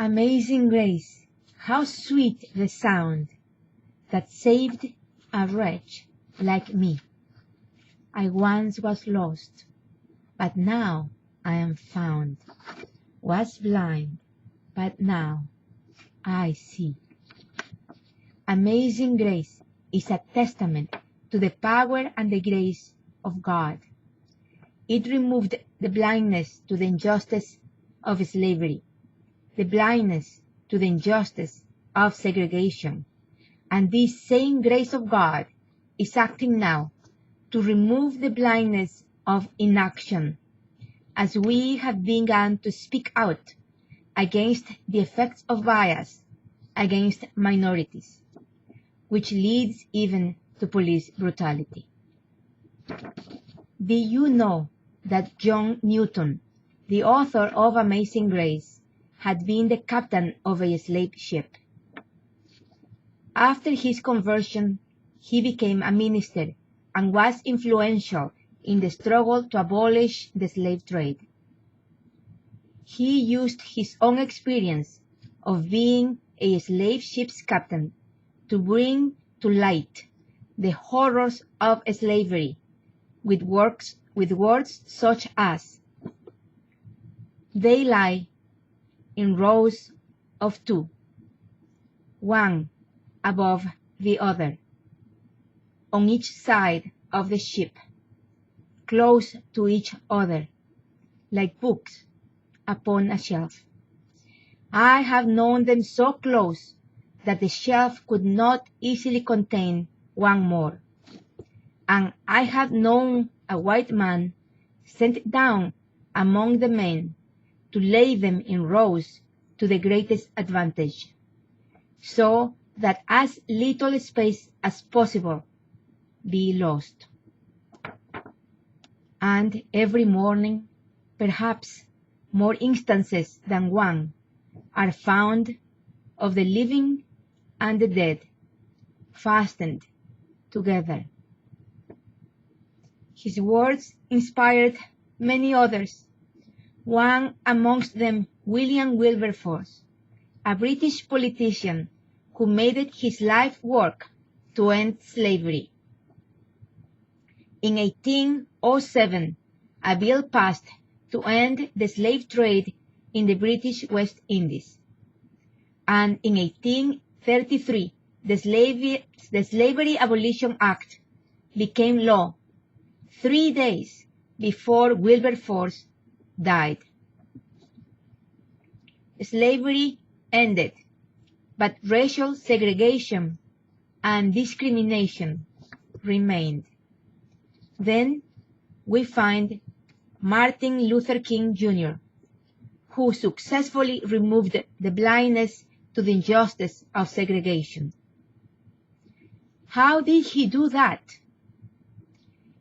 Amazing grace, how sweet the sound that saved a wretch like me. I once was lost, but now I am found. Was blind, but now I see. Amazing grace is a testament to the power and the grace of God. It removed the blindness to the injustice of slavery, the blindness to the injustice of segregation, and this same grace of God is acting now to remove the blindness of inaction, as we have begun to speak out against the effects of bias against minorities, which leads even to police brutality. Do you know that John Newton, the author of Amazing Grace, had been the captain of a slave ship? After his conversion, he became a minister and was influential in the struggle to abolish the slave trade. He used his own experience of being a slave ship's captain to bring to light the horrors of slavery with words such as, "They lie in rows of two, one above the other, on each side of the ship, close to each other, like books upon a shelf. I have known them so close that the shelf could not easily contain one more. And I have known a white man sent down among the men to lay them in rows to the greatest advantage, so that as little space as possible be lost. And every morning, perhaps more instances than one are found of the living and the dead fastened together." His words inspired many others, one amongst them William Wilberforce, a British politician who made it his life work to end slavery. In 1807, a bill passed to end the slave trade in the British West Indies. And in 1833, the Slavery Abolition Act became law 3 days before Wilberforce died. Slavery ended, but racial segregation and discrimination remained. Then we find Martin Luther King Jr., who successfully removed the blindness to the injustice of segregation. How did he do that?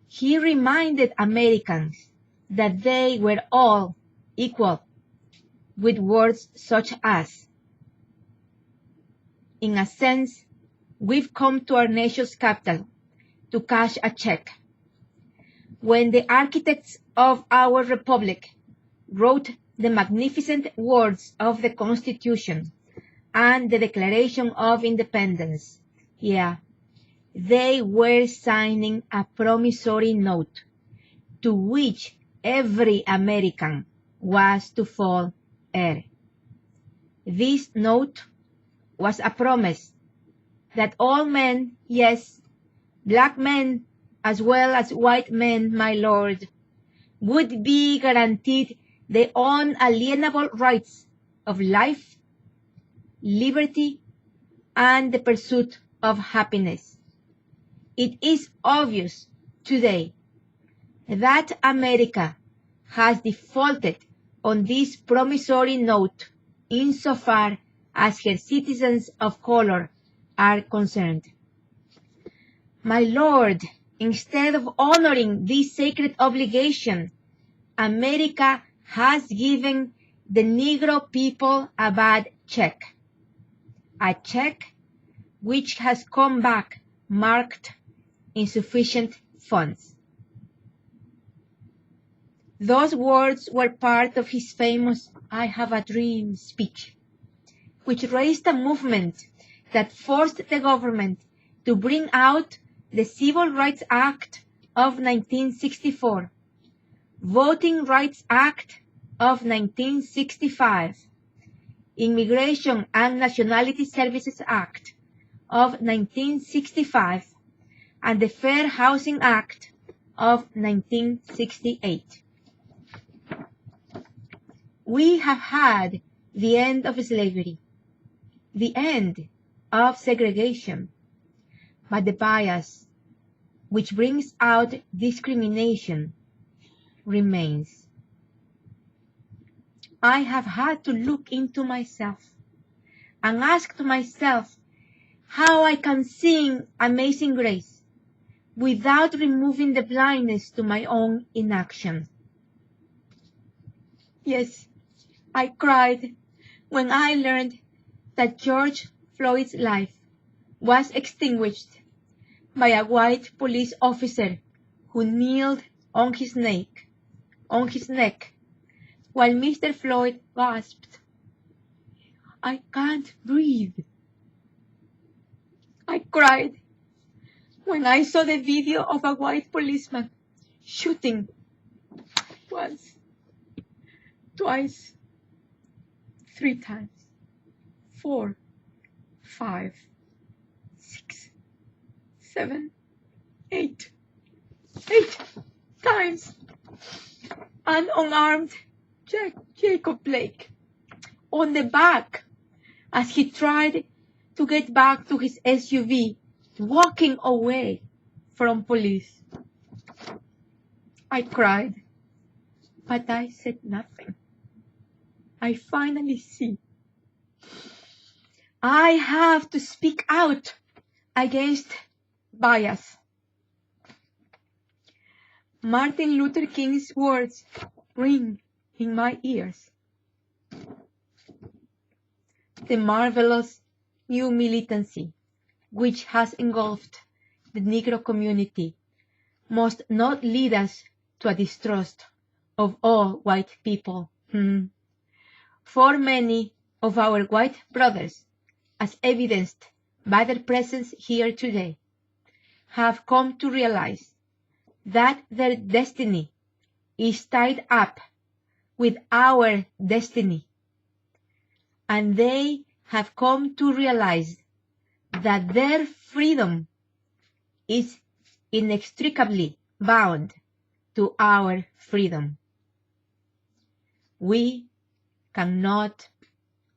He reminded Americans that they were all equal, with words such as, "In a sense, we've come to our nation's capital to cash a check. When the architects of our republic wrote the magnificent words of the Constitution and the Declaration of Independence, they were signing a promissory note to which every American was to fall heir. This note was a promise that all men, yes, black men as well as white men, my lord, would be guaranteed the unalienable rights of life, liberty, and the pursuit of happiness. It is obvious today that America has defaulted on this promissory note insofar as her citizens of color are concerned. My lord, instead of honoring this sacred obligation, America has given the Negro people a bad check, a check which has come back marked insufficient funds. Those words were part of his famous "I Have a Dream" speech, which raised a movement that forced the government to bring out the Civil Rights Act of 1964, Voting Rights Act of 1965, Immigration and Nationality Services Act of 1965, and the Fair Housing Act of 1968. We have had the end of slavery, the end of segregation, but the bias which brings out discrimination remains. I have had to look into myself and ask to myself how I can sing Amazing Grace without removing the blindness to my own inaction. Yes, I cried when I learned that George Floyd's life was extinguished by a white police officer who kneeled on his neck while Mr. Floyd gasped, "I can't breathe." I cried when I saw the video of a white policeman shooting once, twice, 3 times, 4, 5, 6, 7, 8 times, an unarmed Jacob Blake on the back as he tried to get back to his SUV, walking away from police. I cried, but I said nothing. I finally see. I have to speak out against bias. Martin Luther King's words ring in my ears. The marvelous new militancy which has engulfed the Negro community must not lead us to a distrust of all white people. For many of our white brothers, as evidenced by their presence here today, have come to realize that their destiny is tied up with our destiny, and they have come to realize that their freedom is inextricably bound to our freedom. We cannot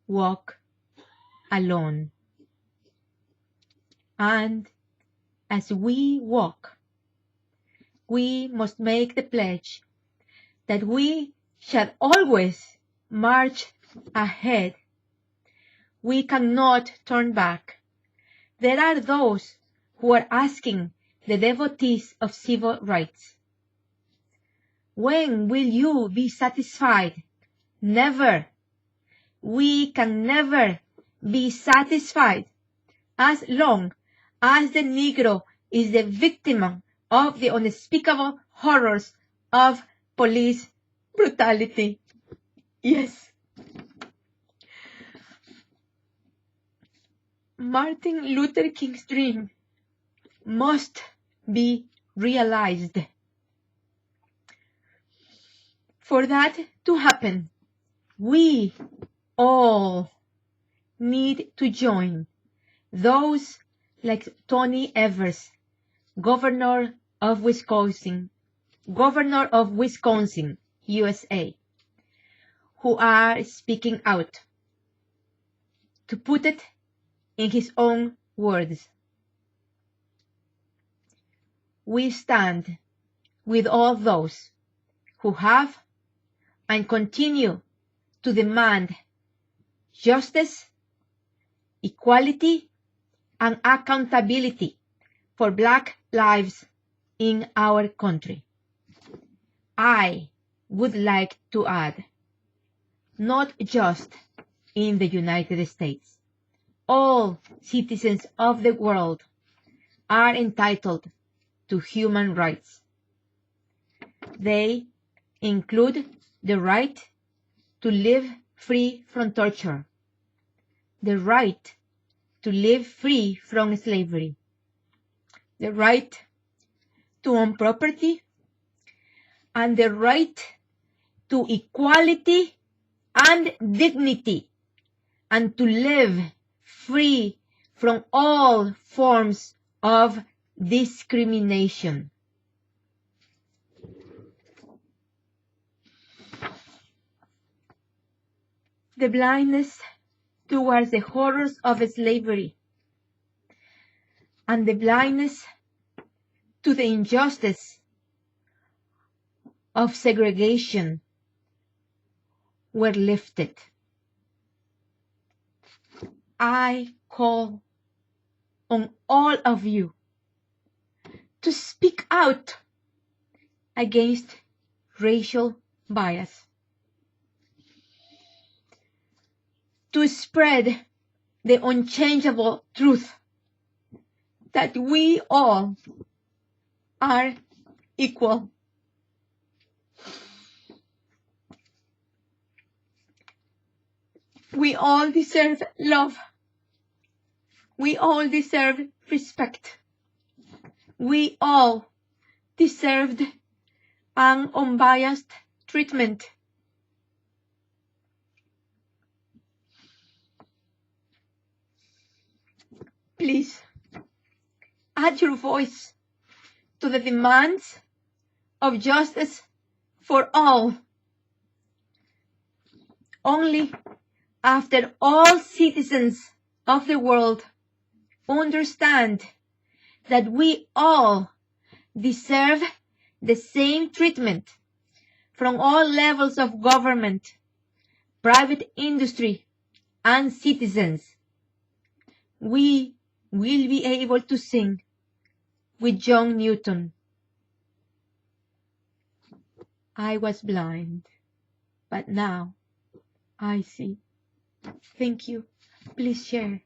walk alone. And as we walk, we must make the pledge that we shall always march ahead. We cannot turn back. There are those who are asking the devotees of civil rights, when will you be satisfied? Never. We can never be satisfied as long as the Negro is the victim of the unspeakable horrors of police brutality. Yes. Martin Luther King's dream must be realized. For that to happen, we all need to join those like Tony Evers, Governor of Wisconsin, USA, who are speaking out. To put it in his own words, we stand with all those who have and continue to demand justice, equality, and accountability for Black lives in our country. I would like to add, not just in the United States, all citizens of the world are entitled to human rights. They include the right to live free from torture, the right to live free from slavery, the right to own property, and the right to equality and dignity, and to live free from all forms of discrimination. The blindness towards the horrors of slavery and the blindness to the injustice of segregation were lifted. I call on all of you to speak out against racial bias, to spread the unchangeable truth that we all are equal. We all deserve love. We all deserve respect. We all deserved an unbiased treatment. Please add your voice to the demands of justice for all. Only after all citizens of the world understand that we all deserve the same treatment from all levels of government, private industry, and citizens, we will be able to sing with John Newton. I was blind, but now I see. Thank you. Please share.